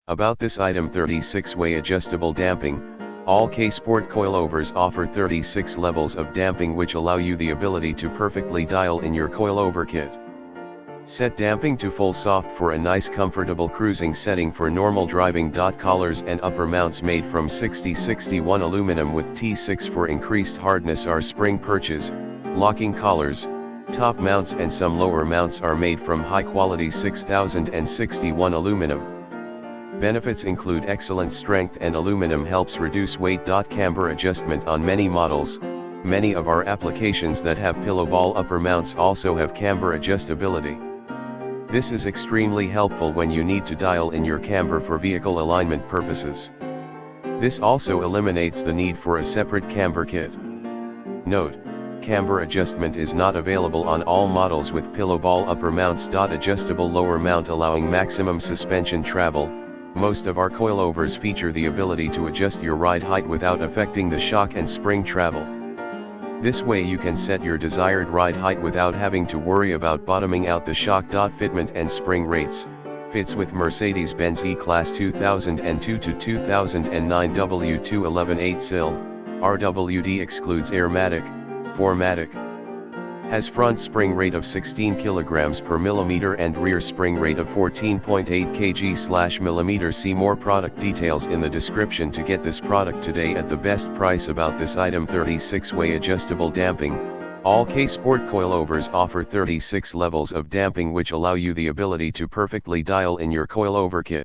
About this item: 36-way adjustable damping. All Ksport coilovers offer 36 levels of damping, which allow you the ability to perfectly dial in your coilover kit. Set damping to full soft for a nice comfortable cruising setting for normal driving. Collars and upper mounts made from 6061 aluminum with T6 for increased hardness are spring perches, locking collars. Top mounts and some lower mounts are made from high quality 6061 aluminum. Benefits include excellent strength, and aluminum helps reduce weight. Camber adjustment on many models. Many of our applications that have pillow ball upper mounts also have camber adjustability. This is extremely helpful when you need to dial in your camber for vehicle alignment purposes. This also eliminates the need for a separate camber kit. Note: camber adjustment is not available on all models with pillow ball upper mounts. Adjustable lower mount allowing maximum suspension travel. Most of our coilovers feature the ability to adjust your ride height without affecting the shock and spring travel. This way you can set your desired ride height without having to worry about bottoming out the shock. Fitment and spring rates. Fits with Mercedes-Benz E-Class 2002 to 2009 W211 8-sil. RWD excludes Airmatic, 4matic. Has front spring rate of 16 kg per millimeter and rear spring rate of 14.8 kg/mm. See more product details in the description to get this product today at the best price. About this item: 36-way adjustable damping. All Ksport coilovers offer 36 levels of damping, which allow you the ability to perfectly dial in your coilover kit.